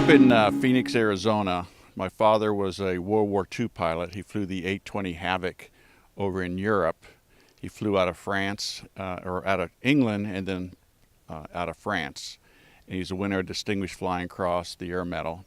up in Phoenix, Arizona. My father was a World War II pilot. He flew the 820 Havoc over in Europe. He flew out of France, or out of England, and then out of France. And he's a winner of Distinguished Flying Cross, the Air Medal.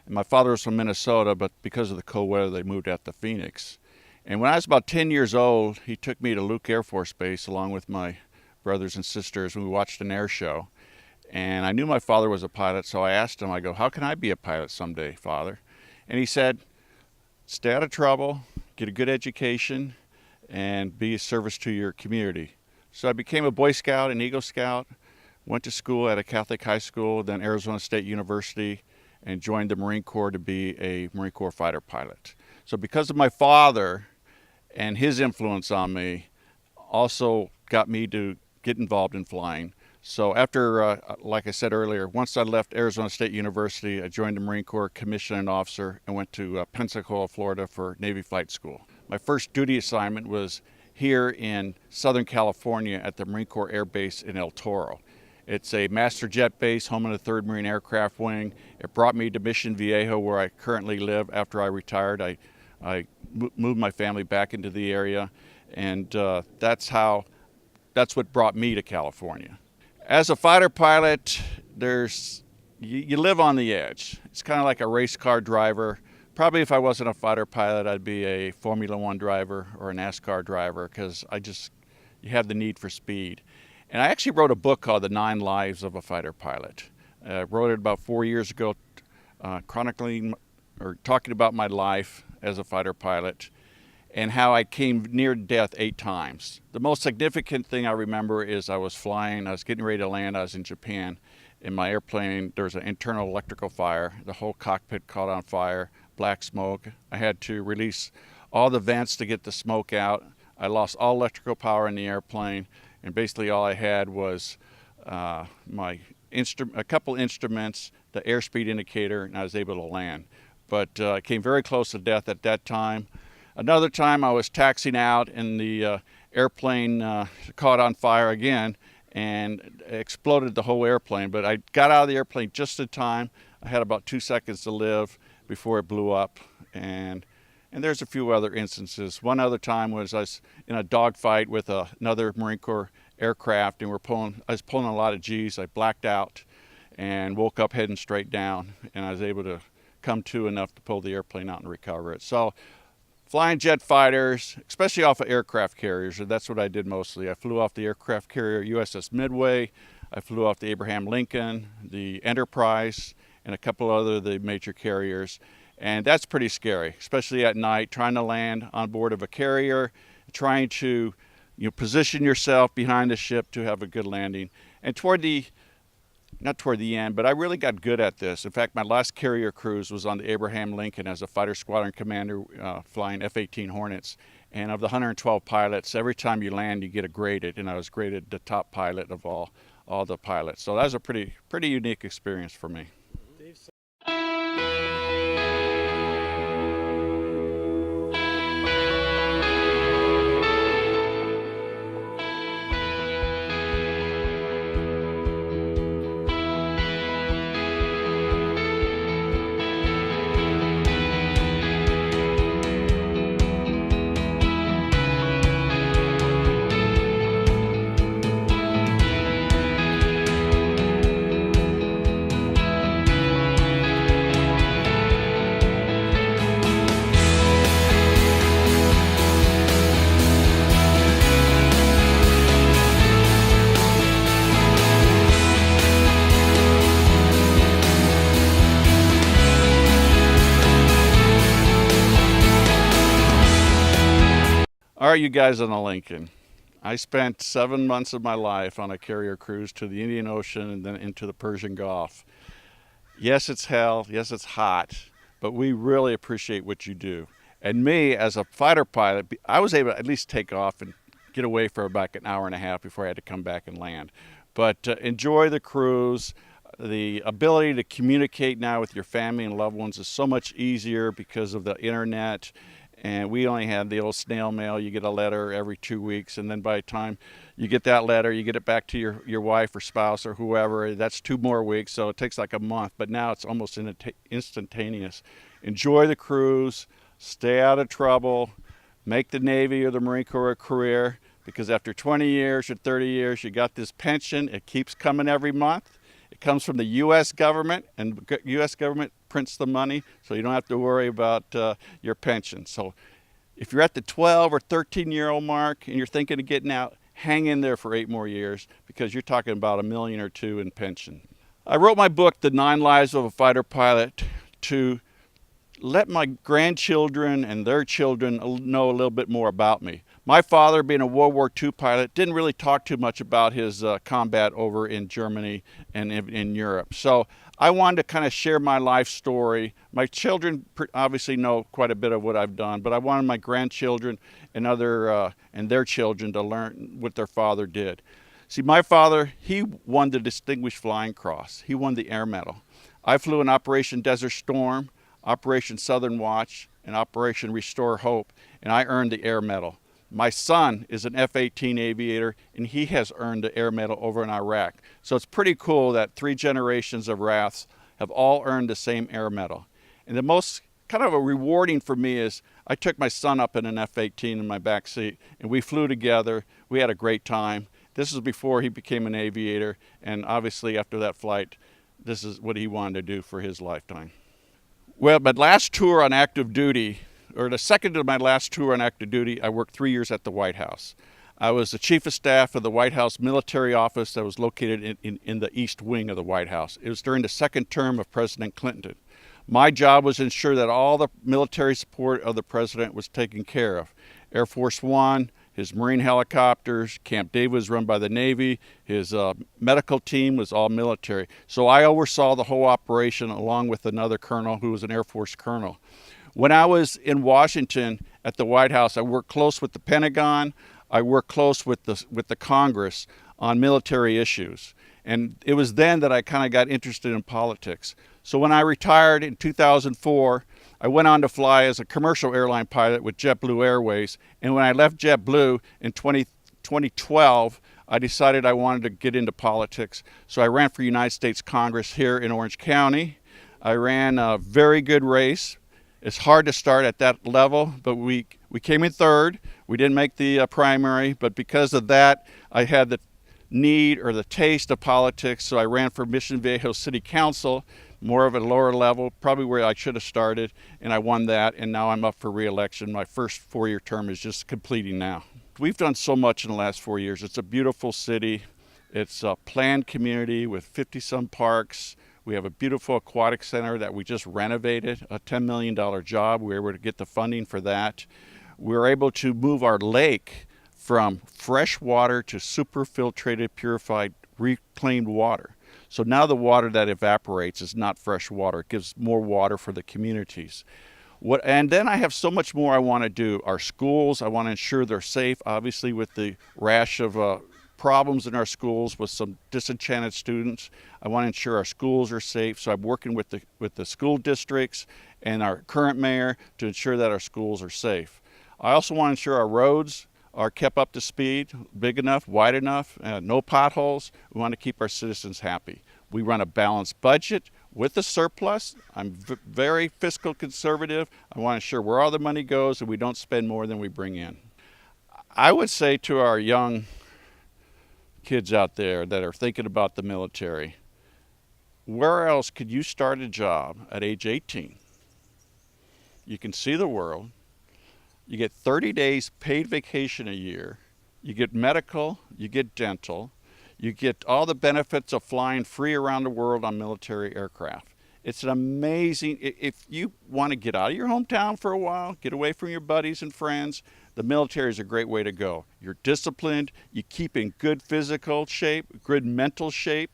And my father was from Minnesota, but because of the cold weather, they moved out to Phoenix. And when I was about 10 years old, he took me to Luke Air Force Base along with my brothers and sisters, and we watched an air show. And I knew my father was a pilot, so I asked him, I go, how can I be a pilot someday, Father? And he said, stay out of trouble, get a good education, and be a service to your community. So I became a Boy Scout and Eagle Scout, went to school at a Catholic high school, then Arizona State University, and joined the Marine Corps to be a Marine Corps fighter pilot. So because of my father and his influence on me, also got me to get involved in flying. So after, like I said earlier, once I left Arizona State University, I joined the Marine Corps commissioning officer and went to Pensacola, Florida for Navy Flight School. My first duty assignment was here in Southern California at the Marine Corps Air Base in El Toro. It's a master jet base, home of the 3rd Marine Aircraft Wing. It brought me to Mission Viejo, where I currently live. After I retired, I moved my family back into the area, and that's what brought me to California. As a fighter pilot, you live on the edge. It's kind of like a race car driver. Probably if I wasn't a fighter pilot, I'd be a Formula One driver or a NASCAR driver, because you have the need for speed. And I actually wrote a book called The 9 Lives of a Fighter Pilot. I wrote it about 4 years ago, chronicling or talking about my life as a fighter pilot and how I came near death 8 times. The most significant thing I remember is I was getting ready to land, I was in Japan. In my airplane, there was an internal electrical fire. The whole cockpit caught on fire, black smoke. I had to release all the vents to get the smoke out. I lost all electrical power in the airplane, and basically all I had was a couple instruments, the airspeed indicator, and I was able to land. But I came very close to death at that time. Another time I was taxiing out and the airplane caught on fire again and exploded the whole airplane. But I got out of the airplane just in time. I had about 2 seconds to live before it blew up. And there's a few other instances. One other time was I was in a dogfight with another Marine Corps aircraft, and I was pulling a lot of G's. I blacked out and woke up heading straight down, and I was able to come to enough to pull the airplane out and recover it. So flying jet fighters, especially off of aircraft carriers, and that's what I did mostly. I flew off the aircraft carrier USS Midway. I flew off the Abraham Lincoln, the Enterprise, and a couple other the major carriers. And that's pretty scary, especially at night, trying to land on board of a carrier, trying to position yourself behind the ship to have a good landing. And not toward the end, but I really got good at this. In fact, my last carrier cruise was on the Abraham Lincoln as a fighter squadron commander flying F-18 Hornets. And of the 112 pilots, every time you land, you get graded, and I was graded the top pilot of all the pilots. So that was a pretty unique experience for me. All right, you guys on the Lincoln. I spent 7 months of my life on a carrier cruise to the Indian Ocean and then into the Persian Gulf. Yes, it's hell. Yes, it's hot. But we really appreciate what you do. And me, as a fighter pilot, I was able to at least take off and get away for about an hour and a half before I had to come back and land. But enjoy the cruise. The ability to communicate now with your family and loved ones is so much easier because of the internet And we only had the old snail mail. You get a letter every 2 weeks, and then by the time you get that letter, you get it back to your wife or spouse or whoever. That's 2 more weeks, so it takes like a month. But now it's almost instantaneous. Enjoy the cruise, stay out of trouble, make the Navy or the Marine Corps a career, because after 20 years or 30 years, you got this pension. It keeps coming every month. It comes from the U.S. government, and the U.S. government prints the money, so you don't have to worry about your pension. So if you're at the 12 or 13-year-old mark and you're thinking of getting out, hang in there for 8 more years, because you're talking about $1 million or $2 million in pension. I wrote my book, The 9 Lives of a Fighter Pilot, to let my grandchildren and their children know a little bit more about me. My father, being a World War II pilot, didn't really talk too much about his combat over in Germany and in Europe. So I wanted to kind of share my life story. My children obviously know quite a bit of what I've done, but I wanted my grandchildren and their children to learn what their father did. See, my father, he won the Distinguished Flying Cross. He won the Air Medal. I flew in Operation Desert Storm, Operation Southern Watch, and Operation Restore Hope, and I earned the Air Medal. My son is an F-18 aviator, and he has earned the Air Medal over in Iraq. So it's pretty cool that 3 generations of Raths have all earned the same Air Medal. And the most kind of a rewarding for me is I took my son up in an F-18 in my back seat, and we flew together. We had a great time. This is before he became an aviator, and obviously after that flight, this is what he wanted to do for his lifetime. Well, my last tour on active duty, or the second to my last tour on active duty, I worked 3 years at the White House. I was the chief of staff of the White House military office that was located in the East Wing of the White House. It was during the second term of President Clinton. My job was to ensure that all the military support of the president was taken care of. Air Force One, his Marine helicopters, Camp David was run by the Navy, his medical team was all military. So I oversaw the whole operation along with another colonel who was an Air Force colonel. When I was in Washington at the White House, I worked close with the Pentagon. I worked close with the Congress on military issues. And it was then that I kind of got interested in politics. So when I retired in 2004, I went on to fly as a commercial airline pilot with JetBlue Airways. And when I left JetBlue in 2012, I decided I wanted to get into politics. So I ran for United States Congress here in Orange County. I ran a very good race. It's hard to start at that level, but we came in third. We didn't make the primary, but because of that, I had the need or the taste of politics, so I ran for Mission Viejo City Council, more of a lower level, probably where I should have started, and I won that, and now I'm up for re-election. My first 4-year term is just completing now. We've done so much in the last 4 years. It's a beautiful city. It's a planned community with 50-some parks. We have a beautiful aquatic center that we just renovated, a $10 million job. We were able to get the funding for that. We were able to move our lake from fresh water to super filtrated, purified, reclaimed water. So now the water that evaporates is not fresh water. It gives more water for the communities. And then I have so much more I want to do. Our schools, I want to ensure they're safe, obviously with the rash of problems in our schools with some disenchanted students. I want to ensure our schools are safe, so I'm working with the school districts and our current mayor to ensure that our schools are safe. I also want to ensure our roads are kept up to speed, big enough, wide enough, no potholes. We want to keep our citizens happy. We run a balanced budget with a surplus. I'm very fiscal conservative. I want to ensure where all the money goes and we don't spend more than we bring in. I would say to our young kids out there that are thinking about the military, where else could you start a job at age 18? You can see the world. You get 30 days paid vacation a year. You get medical, you get dental, you get all the benefits of flying free around the world on military aircraft. It's an amazing, if you want to get out of your hometown for a while, get away from your buddies and friends, the military is a great way to go. You're disciplined, you keep in good physical shape, good mental shape,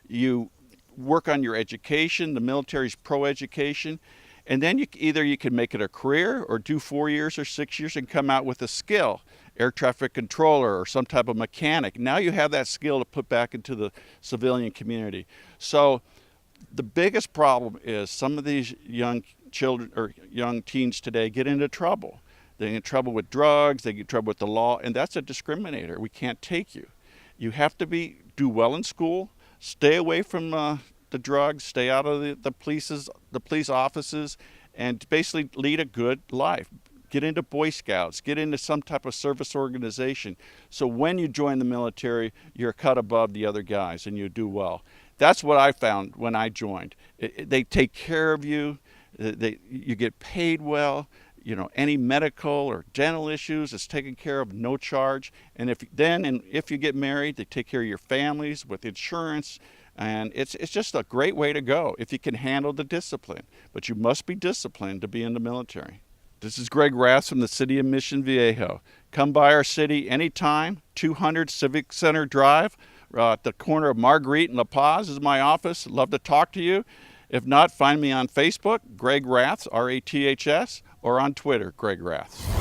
you work on your education, the military's pro-education, and then you can make it a career or do 4 years or 6 years and come out with a skill, air traffic controller or some type of mechanic. Now you have that skill to put back into the civilian community. So the biggest problem is some of these young children or young teens today get into trouble. they get in trouble with drugs, they get in trouble with the law, and that's a discriminator. We can't take you. You have to do well in school, stay away from the drugs, stay out of the police offices, and basically lead a good life. Get into Boy Scouts, get into some type of service organization. So when you join the military, you're cut above the other guys and you do well. That's what I found when I joined. They take care of you. You get paid well. You know, any medical or dental issues is taken care of, no charge. And if you get married, they take care of your families with insurance. And it's just a great way to go if you can handle the discipline. But you must be disciplined to be in the military. This is Greg Raths from the city of Mission Viejo. Come by our city anytime. 200 Civic Center Drive, at the corner of Marguerite and La Paz is my office. Love to talk to you. If not, find me on Facebook, Greg Raths, R-A-T-H-S, or on Twitter, Greg Raths.